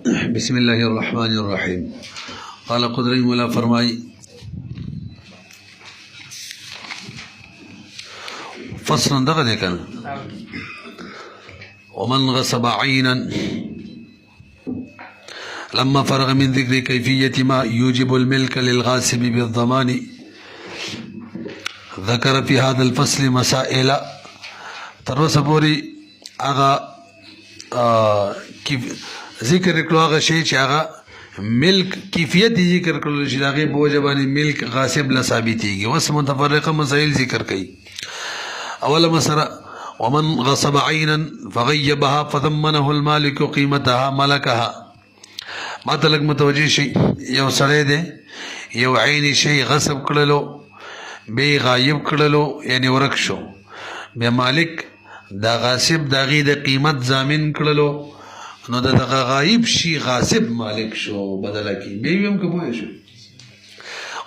بسم الله الرحمن الرحيم. قال قدري مولا فرمائی فصلا دغه دی کنه ومن غصب عينا لما فرغ من ذكر كيفية ما يوجب الملك للغاصب بالضمان ذكر في هذا الفصل مسائل تروس پوری آغا ذکر کړو هغه شی چې هغه ملک کیفیت ذکر کړل چې هغه په وجه باندې ملک غاصب لا ثابتېږي. وس متفرقه مسائل ذکر کړي. اوله مسله ومن غصب عينا فغيبها فضمنه المالك قيمتها ملكها. ما تلک متوجه شي یو سړی دی یو عین شی غصب کړلو به غایب کړلو یعنی ورک شو بیا مالک دا غاصب داغي د قیمت ضامن کړلو نو دا غایب شي غاصب مالک شو بدل کی به هم کوی شو.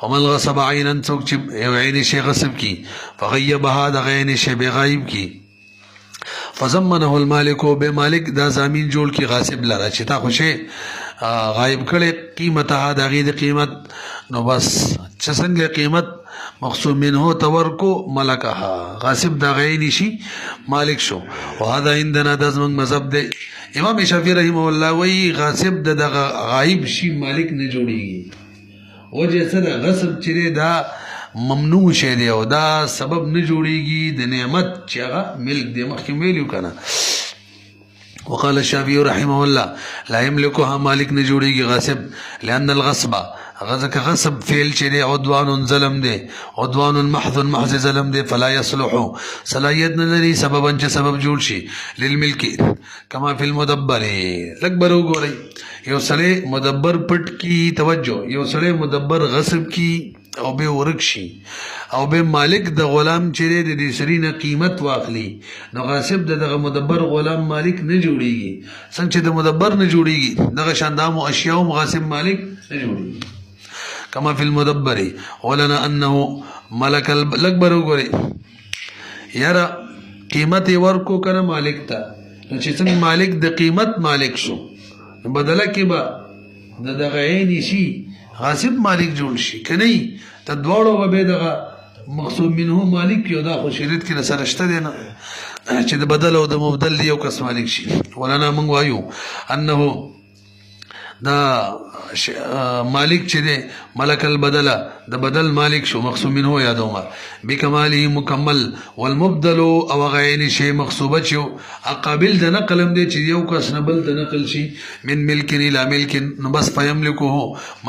ومن غصب عينا څوک چې یو عین شی غصب کی فغيبها د عین شی به غایب کی فضمنه المالک به مالک دا ضامن جوړ کی غاصب لره چې تا خوشه غایب کړي قیمتها داغي د قیمت نو بس چې څنګه قیمت مقسوم منه تورکو ملکها غاصب دا غین شي مالک شو. وهذا عندنا د زمنګ مذهب دی. امام شافعي رحمه الله وی غاصب د غایب شي مالک نه جوړیږي وجه سره غصب چې دا ممنوع شی دی او دا سبب نه جوړیږي د نعمت چې هغه ملک دی مخکې ویلو کنه. وقال الشافعي رحمه الله لا يملكها مالك نجوري غاصب لأن الغصب غصب فعل شري عدوان ظلم دي عدوان محض محض ظلم دي فلا يصلح صلاحيت نظري سببا سبب جوړ شي للملك كما في المدبر لکبر وګورئ یو سړی مدبر پټ کی توجه یو سړی مدبر غصب کی او به ورک شي او به مالک د غلام چیرې د دې سرینه قیمت واخلي نو غاصب دغه مدبر غلام مالک نه جوړیږي څنګه چې د مدبر نه جوړیږي دغه شاندامو اشیاء غاصب مالک نه جوړیږي. کما فی المدبر ولنا انه ملک الاکبر وګورئ یاره قیمت ورکو کنه مالک ته نو چې څنګه مالک د قیمت مالک شو بدله کې به دغه عین شي غاصب مالک جوړ شي کني ته دواړو به دغه مقصود منه مالک یو دا خو شریعت کې سره شته دی نه چې د بدل او د مبدل یو کس مالک شي. ولنا من وایو انه دا مالک چې دی ملک البدل د بدل مالک شو مقصود منه یادوما بکماله مکمل والمبدل او غیر شی مقصوبه شو قابل د نقلم دی چې یو کس نه بل د نقل شي من ملک الى ملک نو بس فیملکه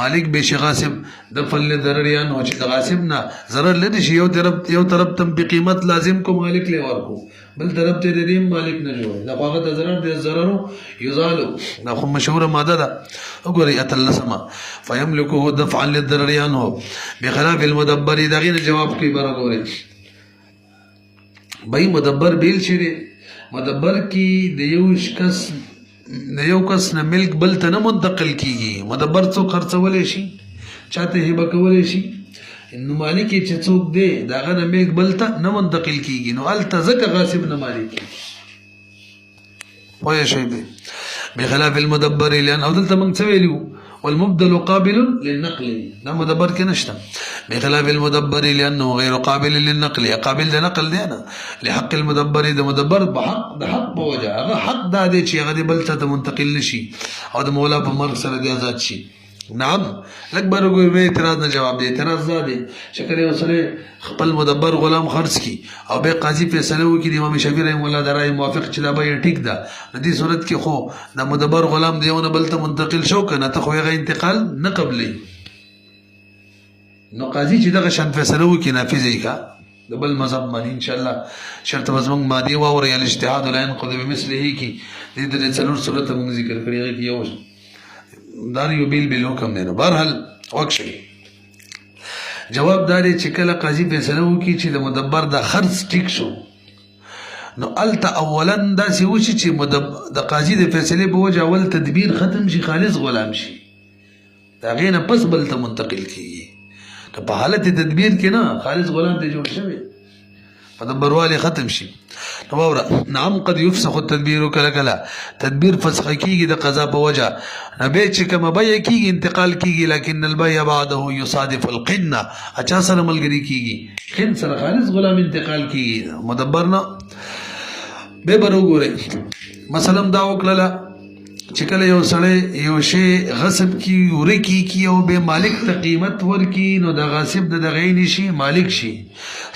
مالک به شي غاصب د فل ضرر یا نو چې غاصب نه ضرر لري شي یو طرف تم په قیمت لازم کو مالک له ورکو بل طرف ته دې مالک نه جوړ دا هغه د ضرر یزالو دا خو مشهور ماده ده وګورئ اتلسما فیملکه دفعا للضرر یا نو بخلاف المدبر دغه جواب کوي برابر بای مدبر بیل شری مدبر کی د یو کس نه ملک بل ته نه منتقل کیږي مدبر څو خرڅول شي چاته هبه کول شي نو مالک چې څوک دی داغه نه ملک بل ته نه منتقل کیږي نو ال تزک غاصب نه مالک وای شي دی بخلاف المدبر لان او دلته موږ څه ویلو والمبدل قابل للنقل لا مدبر کې نشته بخلاف المدبر لانه غير قابل للنقل قابل للنقل دی نه لحق المدبر د مدبر بحق د حق په وجه هغه حق دا دی چې هغه بل ته منتقل نشي او د مولا په مرګ سره دی آزاد شي. نعم اکبر کوئی به اعتراض نه جواب دی اعتراض زده شکل وسله خپل مدبر غلام خرڅ کی او به قاضي فیصله وکړي امام شافعي رحم الله درای موافق چې دا به ټیک ده د دې صورت کې خو د مدبر غلام دیونه بل ته منتقل شو کنه ته خو یې انتقال نه قبلې نو قاضي چې دغه شان فیصله وکړي نافذ یې کا د بل مذهب باندې ان شاء الله شرط مزمن مادي او الاجتهاد لا ينقض بمثله کی دې د څلور صورت موږ ذکر کړی یو دار یو بیل حکم دی نو بهرحال وکشي جواب داري چې کله قاضي فیصله وکړي چې د مدبر د خرڅ ټیک شو نو الته اولا داسې وشي چې د قاضي د فیصلې په وجه اول تدبیر ختم شي خالص غلام شي دا غینه پس بل ته منتقل کیږي ته په حالت تدبیر کې نه خالص غلام ته جوړ شوی مدبروالی ختم شي. نو واوره نعم قد يفسخ التدبیر کله کله تدبیر فسخ کیږي د قضا په وجه نه به چې کوم بیع کیږي انتقال کیږي لکن البيع بعده يصادف القنه اچا سره ملګری کیږي خن سره خالص غلام انتقال کیږي مدبر نه به برو ګوره مثلا دا وکړه چې کله یو سړی یو شی غصب کی ورکی کی او به مالک ته قیمت ورکی نو د غاصب د دغې نشي مالک شي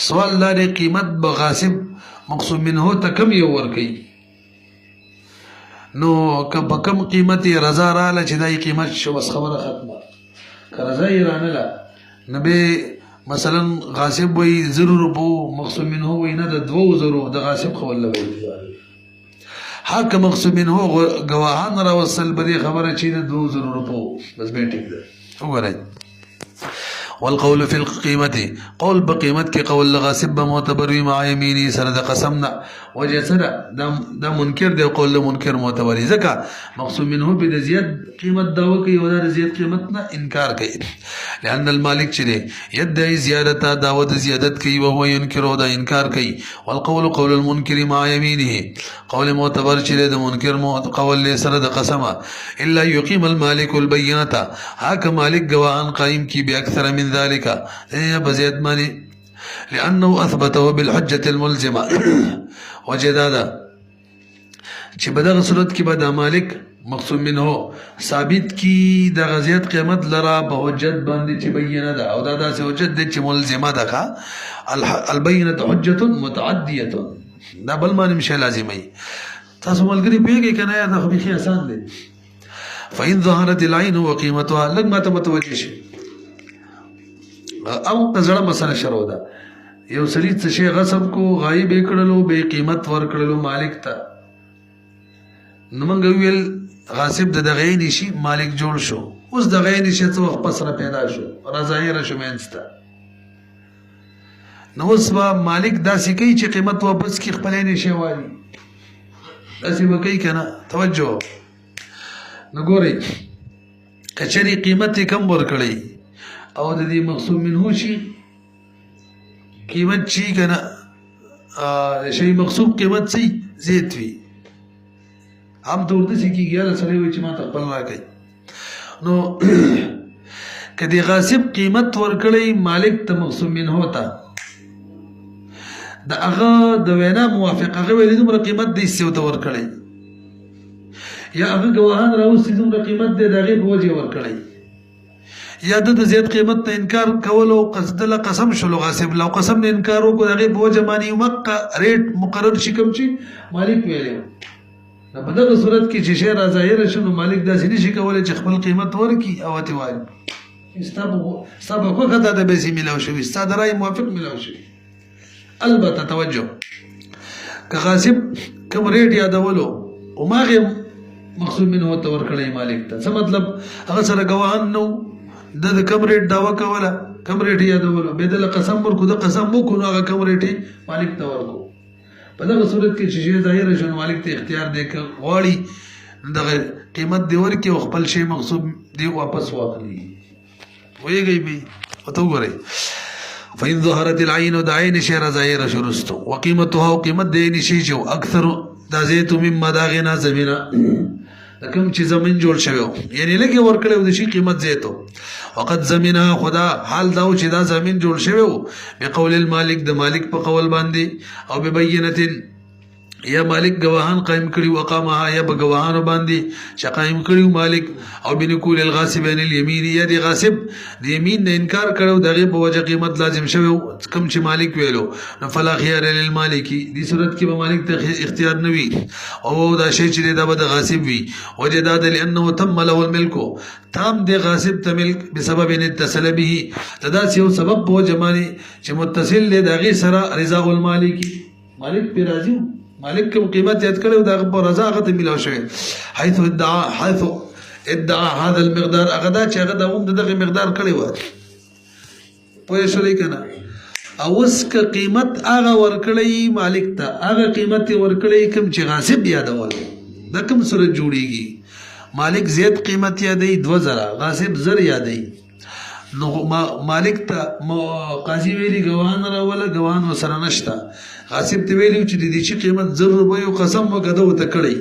سوال لري قیمت به غاصب مقصود منه ته کم یو ورکی نو که کم قیمت رضا رااله چې دای قیمت شو بس خبره ختمه که رضا یې رانله نو به مثلا غاصب وي 0 روپو مقصود منه وي نه د 2000 د غاصب خو الله وي حق مقصود منه گواهان را وصل بدی خبره چی ده 2000 روپو بس به ټیک ده وګورئ والقول في القيمه قول بقيمت کې قول غاصب معتبر مع يميني سره د قسمنا وجه سره دا منکر دی قول منکر معتبر ځکه مقصود منه به د زیات قیمت دا کوي او د زیات قیمت نه انکار کوي لأن المالک چې يدعي زیادته داوت زیادت کوي او هو ينکر او دا انکار کوي والقول قول المنکر مع يمينه قول معتبر چې د منکر قول له سره د قسمه الا يقيم المالك البينه حق مالک گواهان قائم کی به اکثر من ذلك بزيد ماني لأنه أثبته بالحجة الملزمة وجدادا چې بدغه صورت کې به د مالک مقصود منه ثابت کی د غزيات قیمت لرا په حجت باندې چې بینه ده او دا داسې حجت ده چې ملزمه ده البینه حجه متعدیه دا بل معنی مشه لازمي تاسو ملګری پیږي کنه یا دا خو به آسان دي فإن ظهرت العين وقيمتها لږ ماته متوجه شي او زړه مسله شروع ده یو سړي څه شی غصب کو غایب کړلو به قیمت ور کړلو مالک ته نو موږ ویل غاصب د دغې نشي مالک جوړ شو اوس دغې نشي څه وخت پس را پیدا شو رضایره شو مینسته نو اوس با مالک داسې کوي چې قیمت واپس کی خپل نشي وایي داسې به کوي کنه توجه نو ګورئ کچري قیمت کم ور کړی او د دې مقصود منه شي قیمت شي کنه شي مقصود قیمت سي زیات وي هم ته ورته کیږي یا سره وي چې ما ته خپل راکړي نو کدي غاصب قیمت ورکړی مالک ته مقصود منه ہوتا د هغه د وینا موافق هغه ویل دومره قیمت دې څه ته ورکړی یا هغه گواهان راوستي دومره قیمت دې دغه بوجي ورکړی یا د زیات قیمت ته انکار کول او قصد له قسم شلو غاصب لو قسم نه انکار وکړي هغه بوجه مانی مکه ریټ مقرر شي کوم چې مالک ویلو نو په دغه صورت کې چې شی را ظاهر شنو مالک داسې نشي کولای چې خپل قیمت ورکړي او ته وایي استابه کو کدا د به ملاو شوی استاد راي موافق ملاو شوی البته توجه که غاصب کوم ریټ یادولو او ماغه مقصود منه تو ورکړی مالک ته څه مطلب هغه سره گواهان نو د کم ریټ داوا کوله کم ریټ یادولو به د قسم ورکو د قسم وکړو هغه کم ریټ مالک ته ورکو په دغه صورت کې چې ظاهر شون مالک ته اختیار دی ک غواړي دغه قیمت دی ورکي او خپل شی مقصود دی واپس واخلي ویږي به او ته ګورئ فإن ظهرت العين دعين شر ظاهر شرستو وقيمتها وقيمت دين شي جو اكثر دازيت مما داغنا زمينا کوم چې زمين جوړ شوی یعنی لګي ورکړو د شي قیمت زیاتو وقت زمينها خدا حال دا چې دا زمين جوړ شوی په قول المالک د مالک په قول باندې او ببینه یا مالک گواهان قائم کړي وقامها یا بگواهان باندې چې قائم کړي مالک او بنقول الغاصبين اليمين یا دی غاصب د یمین نه انکار کړو دغه په وجه قیمت لازم شوی کم چې مالک ویلو نو فلا خيار للمالک دي صورت کې به مالک ته اختیار نوي او دا شی چې دا به غاصب وي وجداد لانه تم له الملك تام دی غاصب ته ملک بسبب ان اتصل به تدا یو سبب په جماني چې متصل دی دغه سره رضا المالک مالک پر راضي مالک کوم قیمت یاد کړو دا په رضا غته ملاو شوی حيث ادعى هذا المقدار اغدا چې هغه دغه مقدار کړی و پوه شولې کنه او اس کا قیمت هغه ورکړی مالک ته هغه قیمت ورکړی کوم چې غاصب یادول دا کوم صورت جوړیږي مالک زیات قیمت یادې 2000 غاصب زر یادې نو مالک ته قاضي ویلي ګواهان راوله، ګواهان ورسره نشته. غاصب ته ویلي چې د دې چې قیمت 1000 روپیو قسم وکړه ده ورته کړی،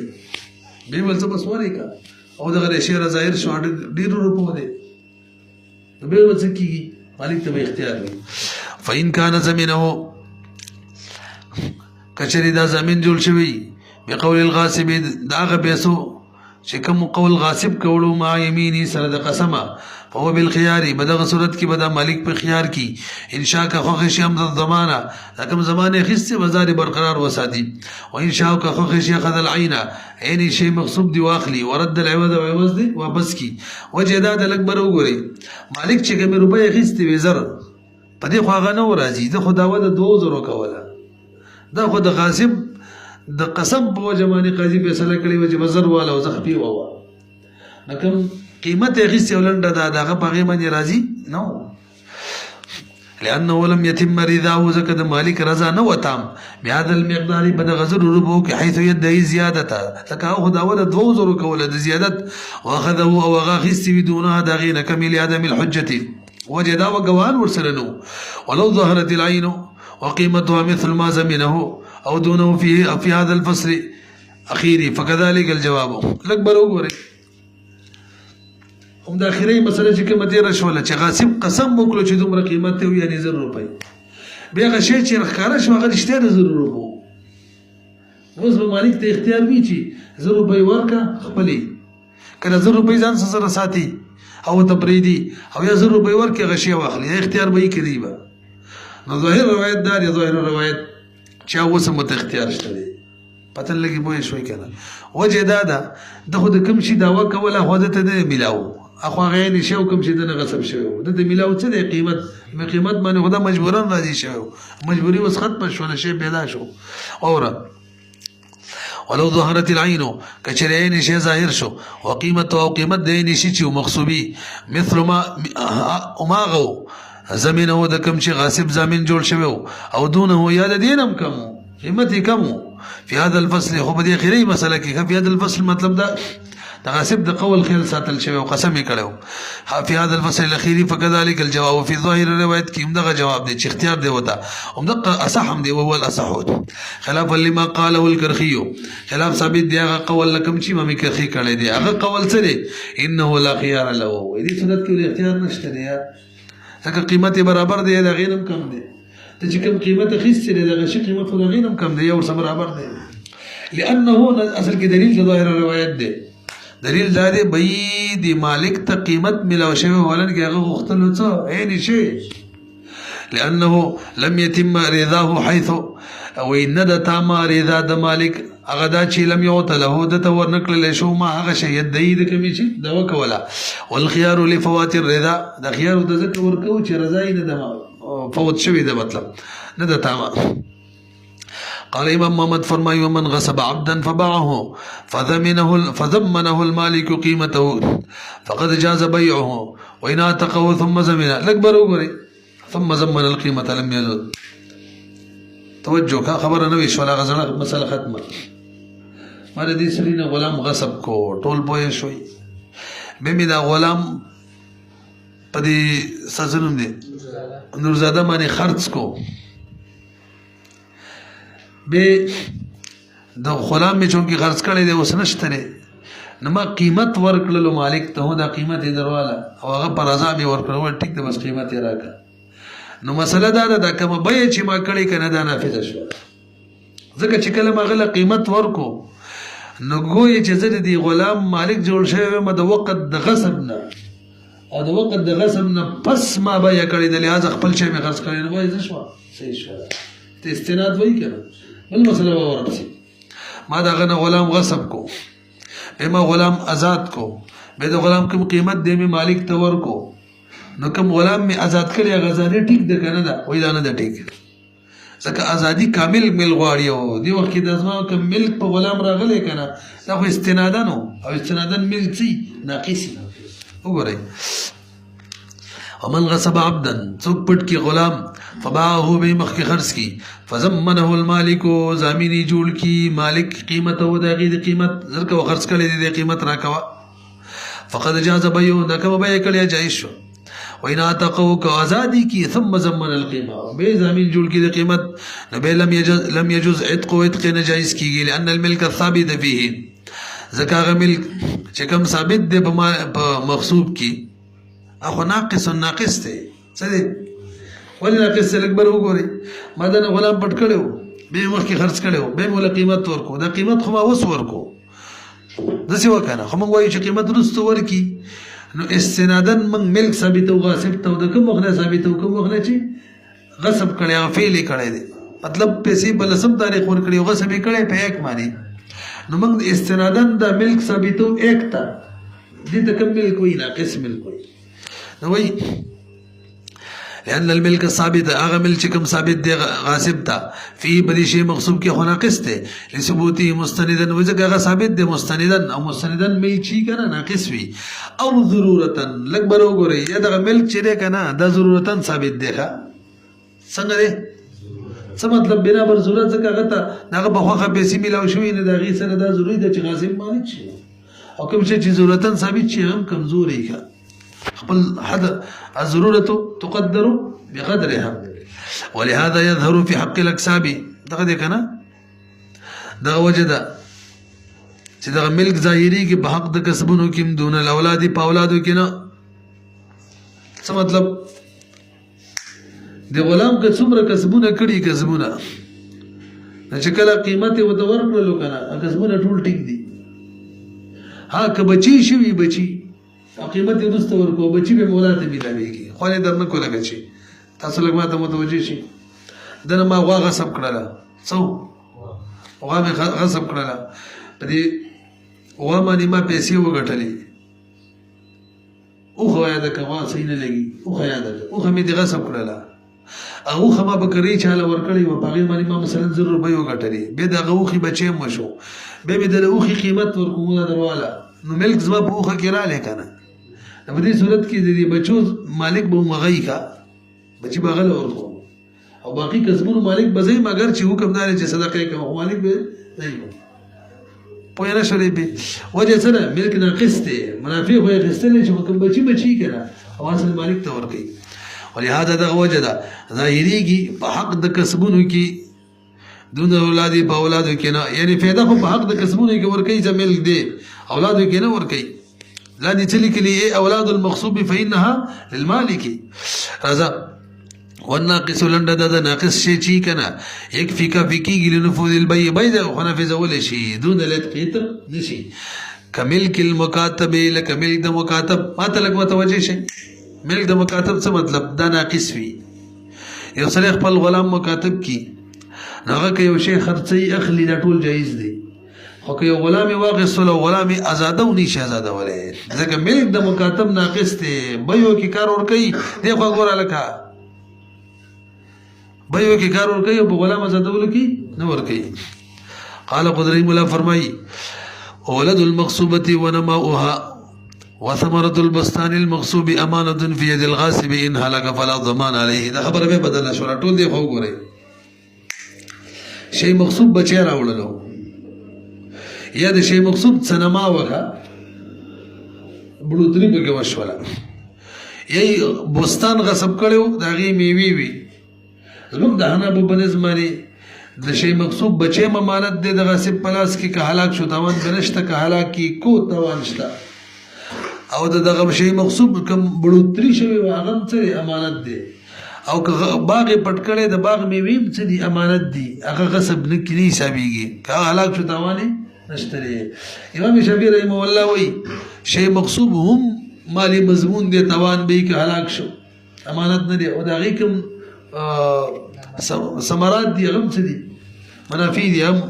بیا ول څه بس ورېږه او دغه شعر ظاهر شو ډېرو روپو دی، نو بیا به څه کېږي؟ مالک ته به اختیار وي. فإن کان زمینه کچرې دا زمین جوړ شوی بقول الغاصب د هغه پیسو چې کوم قول غاصب کولو مع یمینی سره د قسمه، فهو بالخيار بدغه صورت کې به دا مالک په خيار کې انشاء کا خوښ شي هم د ضمانه دا کوم زمانه خسته بازار برقرار وساتي، او انشاء کا خوښ شي اخذ العين عین شی مغصوب دی واخلي ورد العوض او عوض دی واپس کی. وجه دا د لګ بر وګوري مالک چې کوم روپۍ خسته وي زر په دې خو هغه نه راځي، د خداوه د 2000 کوله، دا خو د غاصب د قسم په وجه باندې قاضي فیصله کړې و چې بزر والا او زخپی ووا نکم قیمت غیسه ولنده دا دغه په غي باندې راضي نو، لانه ولم يتم رضاه زکه د مالک رضا نه وتام بهذا المقدار بد غزر ربو کی حيث يدعي زيادته لکه هو دا ول 2000 کوله د زیادت واخذه او غاخس بدونها دغه كمل عدم الحجه وجدا وقوان ورسلنو ولو ظهرت العين وقيمتها مثل ما زمنه او دونه في هذا الفصل اخيري فكذلك الجواب الاكبر وګورئ هم د اخیری مسله چې کومه تیر شوله چې غاصب قسم وکړو چې دومره قیمت ته یعنی 1000 روپۍ بیا هغه شی چې ښکاره شو هغه رښتیا د 1000 روپو، اوس به مالک ته اختیار وي چې 1000 روپۍ ورکړه خپلې کله 1000 روپۍ ځان سره ساتي او ته پرېږدي او یا 1000 روپۍ ورکړي هغه شی واخلي، اختیار به یې کوي به. نو ظاهر روایت دا دی، ظاهر روایت چې اوس هم ته اختیار شته دی پته لګي پوه شوي که نه. وجه دا ده د خو د کوم شي دعوه کوله خو ده ته نه میلاو اخو غیر شی کوم چې دنه غصب شوی د میلاو څه د قیمت باندې خدا مجبورن راځي شوی مجبوری وس ختم شو شی پیدا شو. اور ولو ظهرت العين کچرین شی ظاهر شو وقیمت او قیمت د شی چې مغصوبی مثل ما اماغو زمینه د کوم چې غاصب زمين جوړ شوی او دونه یا د دینم کم قیمت کم في هذا الفصل خو به د اخیری مسله کې في هذا الفصل مطلب دا د غاصب د قول خیال ساتل شوی او قسم یې کړو في هذا الفصل الاخيري فكذلك الجواب في ظاهر الروايات کې هم دغه جواب دی چې اختیار دی وتا هم دغه اصح هم دی او هو الاصح خلاف لما قاله الكرخي خلاف ثابت دی هغه قول لکم چې امام کرخي کړی دی هغه قول څه دی انه لا خيار له دې صورت کې اختیار نشته دی ځکه قیمت برابر دی د غینم کم دی ته چې کوم قیمت خسته دی دغه شی قیمت خو د غینم کم دی او سم برابر دی لانه اصل کې دلیل د ظاهر روایت دی دلیل دا دی بې د مالک ته قیمت ملاو شوی ولن کې هغه غوښتلو څه عین شی لانه لم يتم رضاه حيث وان د تام رضا د مالک هغه دا چې لم يعط له د تور نکړل شو ما هغه شی د دې کمی چې دا وکولا والخيار لفوات الرضا د خيار د ذکر ورکو چې رضا یې نه فوت شوی د مطلب نه د تام. قال امام محمد فرمایي ومن غصب عبدا فباعه فضمنه المالك قيمته فقد جاز بيعه وان اعتقه ثم زمن الاكبر وګوري ثم زمن القيمه لم يزد توجه کا خبر نه وي شو لا غزنه مسله ختمه مر دې سړي غلام غصب کو ټول پوي شوي به می دا غلام پدې سزنوم دي نورزاده باندې خرڅ کو به د غلام می چون کې خرڅ کړي دی اوس نشته نو ما قیمت ورکړلو مالک ته دا قیمت یې درواله او هغه پر رضا می ورکړو ټیک ده بس قیمت یې راکړه. نو مسله دا ده کوم به چې ما کړی کنه دا نافذ شو ځکه چې کله ما غله قیمت ورکو نو ګوي چې زه د غلام مالک جوړ شوی ما د وخت د غصب نه او د وخت د غصب نه پس ما به کړی د لحاظ خپل شی می خرڅ کړی نو وای زه شو صحیح شو ته استناد وای کنه بل مسله ورته ما دا غنه غلام غصب کو به ما غلام آزاد کو به د غلام کوم قیمت دې می مالک ته ورکو نو کوم غلام می آزاد کړی غزانه ټیک ده کنه دا وای دا نه ده ټیک ځکه ازادي کامل مل غواړي او دی وخت د ازما کوم ملک په غلام راغلی کنه دا خو استنادن او استنادن ملک سي ناقص وګورئ. ومن غصب عبدا څوک پټ کی غلام فباعه به مخ کی خرڅ کی فزمنه المالک زامینی جوړ کی مالک قیمت او د غیر قیمت زرکه خرڅ کړي د قیمت راکوا فقد جاز بيو دا کوم به کړي جایز شو وإن أعتقوك آزادي کی ثم زمن القيمة بے زمین جوڑ کی قیمت نبی لم يجوز عتق و عتق نجائز کی گئی لأن الملک الثابت فيه زکاغ ملک چکم ثابت دے مغصوب کی اخو ناقص و ناقص تے سدے ولی ناقص سے لکبر ہو گو رہی مادن غلام پٹ کڑے ہو بے مخ کی خرچ کڑے ہو بے مولا قیمت ورکو دا قیمت خما وس ورکو دسی وکانا خمانگ وائی چی قیمت رستو ورکی نو استنادن من ملک ثابتو غاصب تو دا کم وقنا ثابتو کم وقنا چی غصب کڑے آگا فیلی کڑے دے مطلب پیسی بلسم تاریخ ورکڑی غصبی کڑے پہ ایک مانی نو من استنادن دا ملک ثابتو ایک تا دیتا کم ملک ہوئی ناقص ملک ہوئی نو وی لأن الملك الثابت آغا ملک چکم ثابت دے غاصب تا فی بدی شی مغصوب کی خناقص تے لثبوتی مستندن وزک آغا ثابت دے مستندن او مستندن ملک چی کنا ناقص وی او ضرورتن لگ برو گو رہی یا دا ملک چی دے کنا دا ضرورتن ثابت دے خوا سنگ دے سا مطلب بنا بر ضرورت زکا غتا ناغا بخواقا پیسی ملاو شوی نا دا غیر سر دا ضروری دا چی غاصب مالک چی او کم چی ضرورتن ثابت چی ہم کمزوری کا قبل حد الضرورة تقدر بقدرها ولهذا يظهر في حق الأكساب دغه دې کنه دغه وجه ده چې دغه ملک ظاهري کې په حق د کسبونو کې دون الاولاد په اولادو کې نه څه مطلب د غلام که څومره کسبونه کړي کسبونه چې کله قیمت یې ورته ورکړلو کنه کسبونه ټول ټیک دي ها که بچي شوي بچي قیمت یې وروسته ورکو بچي به مولا ته میلاویږي خو یې در نه کوله که چی تاسو لږ ماته متوجه شي دنه ما غوا غصب کړله څو غوا مې غصب کړله په دې غوا باندې ما پیسې وګټلې اوښه یاده که غوا صحیح نه لګي اوښه یاده که اوښه مې دې غصب کړله اوښه ما بکرۍ چاله ورکړې وه په هغې باندې ما مثلا 100 روپۍ وګټلې بیا د هغه اوښې بچی هم وشو بیا مې د اوښې قیمت ورکړو مولا درواله نو ملک زما په اوښه کې رالی که نه په دې صورت کې د دې بچو مالک به مغی کا بچی به غله ورکو او باقي کسبونو مالک به ځای مګر چې حکم دار چې صدقه کوي او مالک به ځای پوهه نه شولې به وجه سره ملک ناقص دی منافع خو یې غستلی چې حکم بچي کنه او اصل مالک ته ورکوي ولهذا دغه وجه ده ظاهریږي په حق د کسبونو کې دون اولادی په اولادو کې نه یعنی فایده خو په حق د کسبونو کې ورکوي چې ملک دی اولادو کې نه ورکوي لا دي تلك لي أولاد المغصوب فإنها للمالك رضا والناقص لندد ناقص شيء شي كنا يكفي كافيكي لنفوذ البيع بيدا ونفذ ولا شيء دون الاتقيت نشي كملك المكاتب لكملك ده مكاتب ما تلك متوجه شيء ملك ده مكاتب څه مطلب دا ناقص وي یو سره خپل غلام مکاتب کی هغه کې یو شی خرڅي اخلي دا ټول جایز دی خو که یو غلامي واغستل او غلامي آزاده و نشي آزاده ولې ځکه ملک د مکاتب ناقص دی بيو کې کار ور کوي دی خو ګوره لکه بيو کې کار ور کوي او غلام آزاده ول کی نه ور کوي قال قدري مولا فرمای ولد المغصوبه ونماؤها وثمرة البستان المغصوب امانه في يد الغاصب ان هلك فلا ضمان عليه دا خبره به بدل شو ټول دی خو ګوره شی مغصوب بچی راوړلو یا د شی مقصود سنما وکا بلوتری پکې وشوله یی بوستان غصب کړو داغي میوي وی زموږ د هنا په بنظمانی د شی مقصود بچی امانت د غصب پلاس کې که هلاک شو تاوان بنشته که هلاک کی کو تاوان شته او دغه شی مقصود کوم بلوتری شوی هغه څه امانت دی او که باغ پټ کړي د باغ میوي څه دی امانت دی هغه غصب نه کړي حسابيږي که هلاک شو تاوانه نشتري امام شافعي رحمه الله وی شی مقصوب هم مالی مضمون دی توان به که هلاک شو امانت نه دی او دا غي کوم ثمرات دی غم څه دي منافع دي هم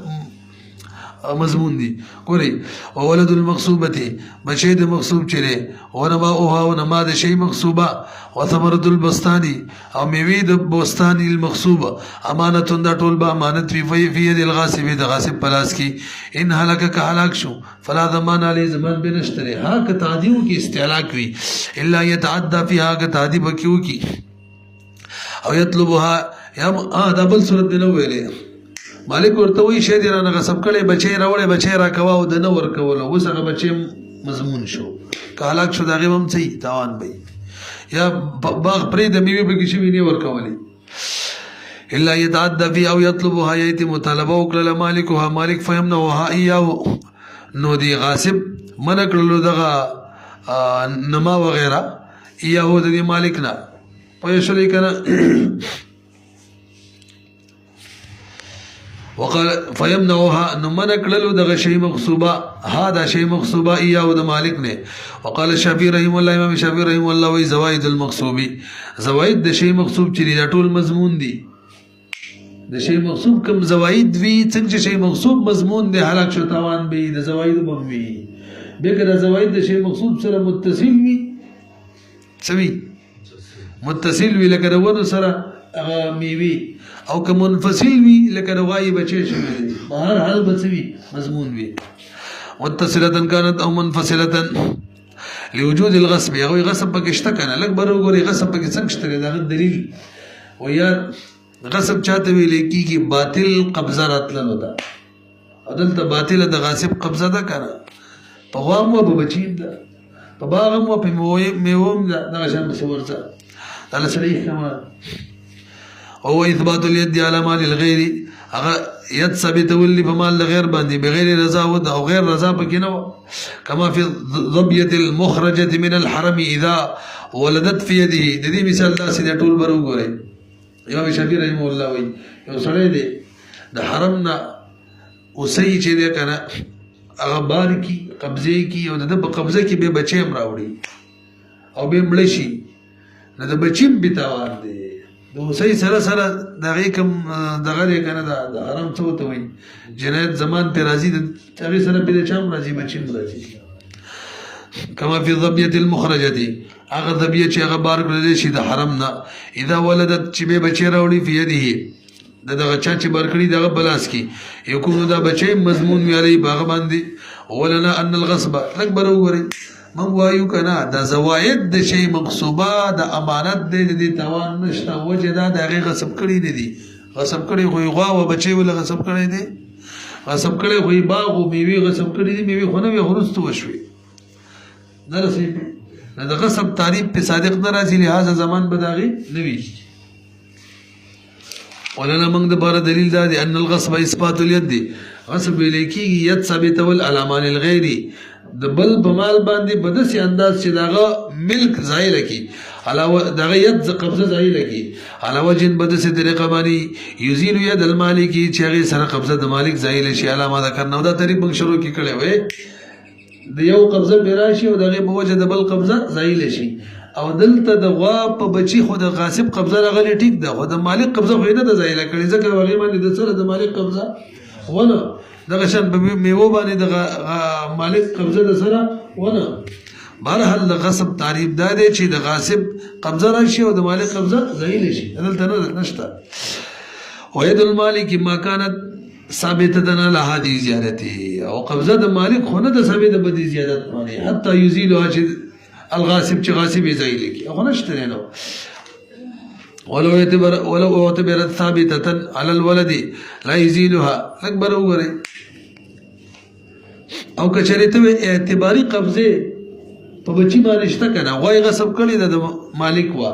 مضمون دي ګوري او ولد المغصوبه بچی د مغصوب چره او نما او نما د شی مغصوبه وثمرة البستان او میوه د بوستان المغصوبه امانت دا ټول به امانت وی فی د الغاصب د غاصب پلاس کی ان هلاک که هلاک شو فلا ضمان علی زمان بنشتره ها که تعدیو کی استعلاق وی الا يتعدى فيها که تعدی بکیو کی او یطلبها یا دا بل صورت دی نو ویلې مالک ورته وی شه دی رانه غصب کړي بچی راوړې بچی را کوا او د نو ور کول اوس هغه بچی مضمون شو که هلاک شو دا غیم هم صحیح تاوان به یا باغ پرې د میوه به کې شي نه ورکولي الا يتعدى في او يطلبها يتي مطالبه وکړه مالکها مالک فهمنها اياه نو دی غاصب من کړلو دغه نما وغیرہ اياه د مالک نه پېښلې کنه وقال فيمنعها نو من کړلو دغه شی مغصوبه هذا شی مغصوبه اياه د مالک نه وقال الشافعي رحم الله امام شافعي رحم الله وي زوائد المغصوب زوائد د شی مغصوب چې دا ټول مضمون دي د شی مغصوب کم زوائد وی څنګه شی مغصوب مضمون دی هلاک شو تاوان به د زوائد بوي بګر زوائد د شی مغصوب سره متصل وی سوي متصل وی لکه ورو سره میوي او که منفصل وی لکه روای بچي شوی بهر حال بچوي مضمون وی متصله كانت او منفصله لوجود الغصب یو غصب پکې شته کنه لکه برو ګوري غصب پکې څنګه شته دا دلیل و یار غصب چاته ویل کیږي باطل قبضه راتلل ودا عدالت باطل د غاصب قبضه ده کنه په غوامو په بچیم ده په باغمو په میوم ده دا شان څه ورته تعالی صحیح کما او اثبات اليد على مال الغير اگر ید ثابت ولي په مال غیر باندې بغیر رضا او غیر رضا پکې نه کما فی ضبیه المخرجه من الحرم اذا ولدت في يده د دې مثال دا سید ټول برو ګورئ امام شافعي رحم الله وی یو سړی دی د حرم نه اوسې چې دی کنه هغه بار کی قبضه کی او د په قبضه کې به بچیم راوړي او به مړ شي نه د بچیم بیتاوار دی د اوسې سره سره دغه کوم دغه کنه د حرم څه وته وي جنایت زمان په راضي د هغه سره په چام راضي بچیم راضي کما فی ضبیه المخرجه هغه ضبیه چې هغه بار کړل شي د حرم نه اذا ولدت چې به بچی راوړي په یده دغه چا چې بار کړی دغه بلاس کی یکونو دا بچی مضمون ویلي باغ باندې ولنا ان الغصب اکبر وګوري من وایو کنه د زوائد د شی مقصوبه د امانت د توان نشته وجه دا دغه غصب کړی دي غصب کړی خو غوا و بچی ول غصب کړی دي غصب کړی خو باغ او میوه غصب کړی دي میوه خو نه ورستو وشوي درسي د غصب تعریف په صادق نه راځي لہذا زمان بداغي نوي ولنا موږ د بار دلیل دا دی ان الغصب اثبات اليد غصب لیکي ید ثابت ول علمان الغير د بل بمال باندې بدسي انداز چې داغه ملک زایل کی علاوه داغه ید قبضه زایل کی علاوه جن بدسي طریقه باندې یزيل ید المالکی چې هغه سره قبضه د مالک زایل شي علامه دا کرنو دا طریق موږ شروع کی کړي وې د یو قبضه براشي او دغه په وجه د بل قبضه زایل شي او دلته د غوا په بچي خو د غاصب قبضه راغلي ټیک ده خو د مالک قبضه خو نه د زایل کړي ځکه هغه باندې د سره د مالک قبضه ونه دغه شان په میوه باندې د مالک قبضه د سره ونه بهرحال د غصب تعریف دا دی چې د غاصب قبضه راشي او د مالک قبضه زایل شي دلته نه نشته وید المالک ما كانت ثابته على هذه زيادته او قبضه د مالک خو نه د ثابته بدی زیادت باندې حتی یزيلها چې الغاصب چې غاصب زایل کی خو نشته نه ولو اعتبرت ثابته على الولد لا يزيلها اکبر وګره او کچریته اعتباری قبضه په بچی باندې شته کنه غوي غصب کړی د مالک وا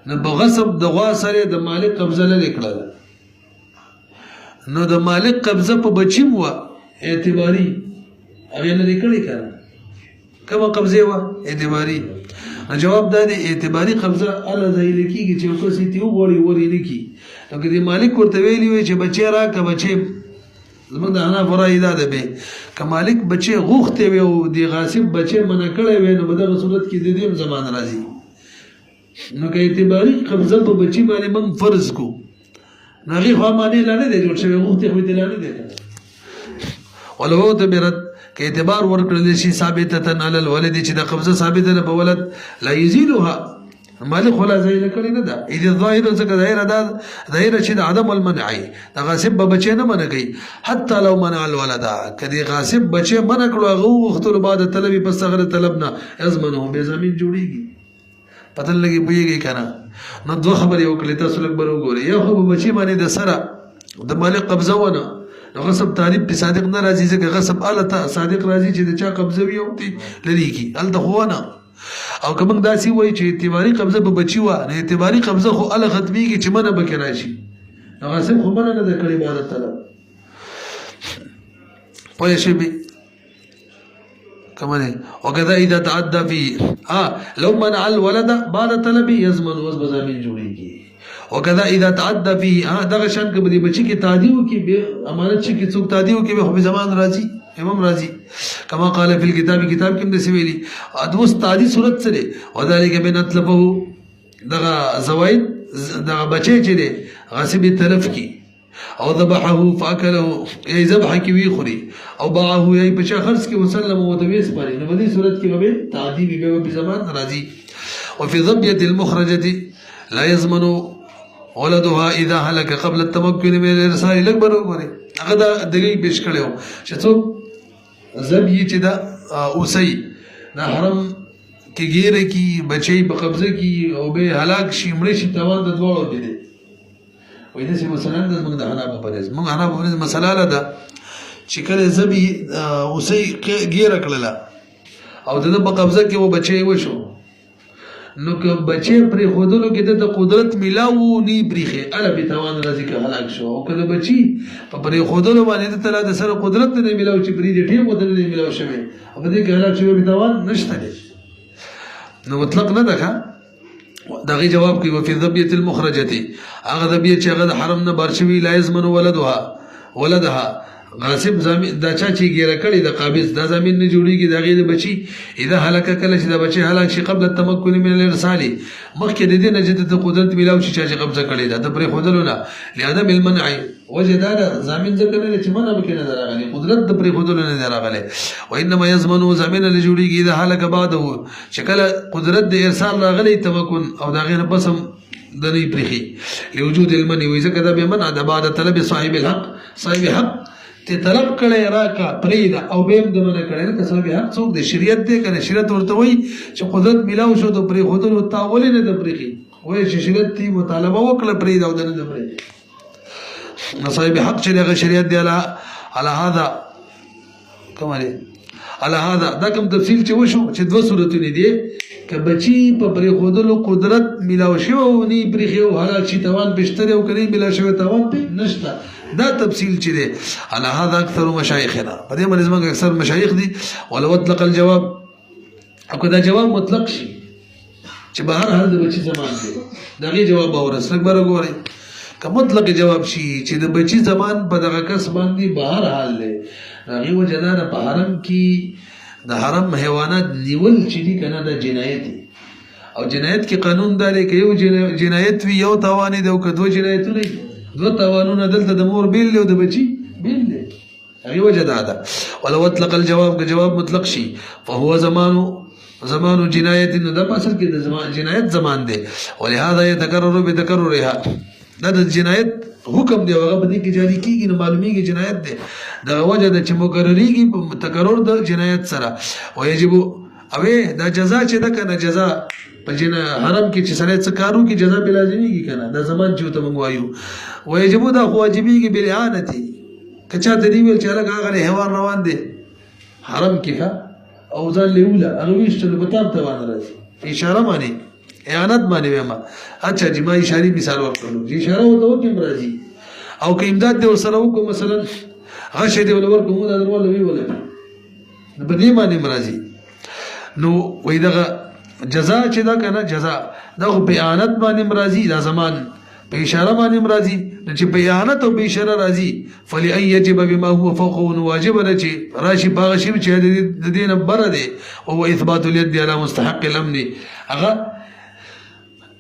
نه بغصب د غوا سره د مالک قبضه لیکړه نو د مالک قبضه په بچیم وا اعتباری هغه نه لیکړی کنه کومه قبضه وا اعتباری جواب دا دی اعتباری قبضه ال ځای لیکيږي چې اوس ته وګوري وري لیکي نو کدي مالک ورته ویلی وي چې بچی راکه بچی زمونږ د انا فرایدا ده به ک مالک بچی غوخته وي او دی غاصب بچی منع کړي وي نو په دغه صورت کې د دې زمان راځي نو که اعتباری قبضه په بچی باندې من فرض کو نغي خو باندې لاله دي جوړ شوی غوخته خو دې لاله دي ولو ته برت که اعتبار ورکړل شي ثابته علی الولد چې د قبضه ثابته ده په ولد لا یزيلها مالک ولا زایل کړي نه ده اذ الظاهر څخه ظاهر ده ظاهر چې د عدم المنع د غاصب بچي نه منع کوي حتی لو منع الولد کدي غاصب بچي منع کړو هغه وخت له بعد طلب په صغر طلب نه ازمنه به زمين جوړيږي پتن لګي بويږي کنه نو دوه خبرې وکړې تاسو لږ بر وګورئ یو خو بچي باندې د سره د مالک قبضه ونه غصب تعریف په صادق نه راځي ځکه غصب اله صادق راځي چې د چا قبضه وي او لري کی ال د خوونه او که موږ داسې وایو چې اعتباري قبضه به بچي وه نو اعتباري قبضه خو هله ختمېږي چې منه به کې راشي نو غاصب خو منه نه ده کړې عبادت طلب پوه شوې كمان وكذا إذا تعدى فيه لو منع الولد بعد طلبه يزمن وزب زمين جوړيږي وكذا إذا تعدى فيه دغه شان کې به بچي کې تعدیو کې به امانت شي کې څوک تعدیو کې به خو زمان راځي امام راځي كما قال في الكتاب كتاب کې د سویلي ادوس تعدی صورت سره وذلك بن اطلبه دغه زوائد دغه بچي چې دي غاصب طرف کې او ذبحه فاكله ای ذبح کی وی خوري او باعه ای بچا خرڅ کی وسلم او دویس پاره نو دې صورت کې به تعذيب به په زمان راځي وفي ضبيه المخرجه لا يضمن ولدها اذا هلك قبل التمكن من الارسال الاكبر وګوري هغه دا دلیل پیش کړو چې څو زبی چې دا اوسي دا حرم کې ګیره کی بچي په قبضه کی او به هلاک شي مړ شي توان د دوړو دي وای دې مثلا د موږ د حنابه پرېز موږ حنابه پرېز مسله ده چې کله زبی اوسې ګیره کړله او د په قبضه کې و بچي وشو نو که بچي پرې خودلو کې د قدرت ملاو ني بریخه اله به توان راځي که هلاک شو او کله بچي په پرې خودلو باندې د تعالی د سره قدرت نه ملاو چې پرې دې ټیم ودل نه ملاو شوی او دې کې هلاک شوی به توان نشته نو مطلق نه ده دغه جواب کوي وفي ذبيه المخرجه هغه ذبيه چې هغه حرم نه برشوي لا يزمن ولدها غاصب زمين دا چا چې ګیره کړی د قابض دا زمين نه جوړیږي د غیر بچي اذا هلاک کله چې د بچي هلاک شي قبل التمكن من الارسال مخکې د دې نه چې د قدرت ملاو شي چې قبضه کړی دا د پرې خودلونه لعدم المنع وجدار زمين ذکر نه چې منع وکړي نه راغلي قدرت د پرې خودلونه نه راغلي وانما يزمن زمين له جوړیږي اذا هلاک بعده چې کله قدرت د ارسال راغلي تمكن او دا غیر بسم د نه پرخي لوجود المنع وذکر به منع د بعد طلب صاحب الحق صاحب حق ته طلب کړي راکا پریدا او بهم د منه کړي که صاحب حق څوک د شریعت دی کنه شریعت ورته وای چې قدرت ملاو شو د پرې خودلو تاول نه د پرخي وای چې شریعت تی مطالبه وکړه پریدا او د نه پرې صاحب حق چې د شریعت دی على هذا کومه على هذا دا کوم تفصیل چې وشو چې دوه صورتونه دي که بچي په پرې خودلو قدرت ملاو شو او ني پرخي او حلال شي توان بشتره او کړي ملا شو توان په نشته دا تفصیل چې دی على هذا اكثر مشايخنا په دې باندې زموږ اکثر مشایخ دي ولو اطلق الجواب او دا جواب مطلق شي چې بهر حال د بچي زمان دی دا غي جواب اورس لګ برګوري که مطلق جواب شي چې د بچي زمان په دغه کس باندې بهر حال دی هغه وجدار په حرم کې د حرم حیوانات نیول چې دي کنه د جنایت او جنایت کې قانون داري کې یو جنایت وی یو توان دی او که دوه جنایتونه دو توانونه دلته د مور بیل او د بچي بیل دی هغه وجه ده ولو اطلق الجواب که جواب مطلق شي فهو زمان جنایت نو د اصل کې د زمان جنایت زمان دی ولهذا يتكرر بتكررها دا د جنایت حکم دی هغه باندې کې جاری کیږي نو معلومیږي جنایت دی دا وجه د چې مکرریږي تکرر د جنایت سره ويجب اوه دا جزاء چې ده کنه جزاء په جنا حرم کې چې سره څه کارو کې جزاء به لازميږي کنه دا زمان چې ته مونږ ويجب دا واجبيږي بالاعانه کچا ته دی ویل چې هغه حیوان روان دي حرم کې او ځل لیولا هغه ویشتل په تاب ته باندې راځي اشاره مانی اعانت باندې وما اچھا چې ما اشاره مثال ورکړو چې اشاره وته وکم راځي او که امداد دی وسره وکم مثلا غشه دی ولور کوم دا درول وی ولا په دې باندې مرضی نو وې دغه جزاء چې دا کنه جزاء دا په اعانت باندې مرضی دا زمان په اشاره باندې مرضی چې په اعانت او په اشاره راځي فلی ان یجب بما هو فوقه واجب رچی راشي باغ شی چې د دینه بر دی او اثبات اليد على مستحق الامن هغه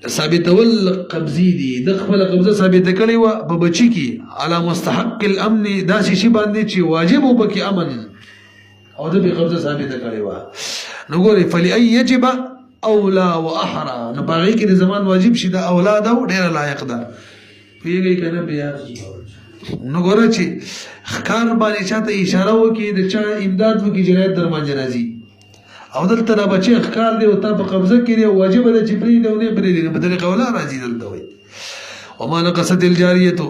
ثابت ول قبضی دي د خپل قبضه ثابت کړي و په بچی کې على مستحق الامن دا شی باندې چې واجب وبکې امن او د قبضه ثابت کړي و نو ګوري فلی ان یجب اولا واحرى نو باغی کې د زمان واجب شي د اولاد او ډیر لایق ده پیږي کنه بیا نو ګوره چې خکار باندې چاته اشاره وکي د چا امداد وکي جنایت درمان جنازي او دلته را بچي خکار دی او تا په قبضه کې دی واجب ده چې پرې دی او نه پرې دی په طریقه ولا راځي دلته وي وما نقصت الجاریه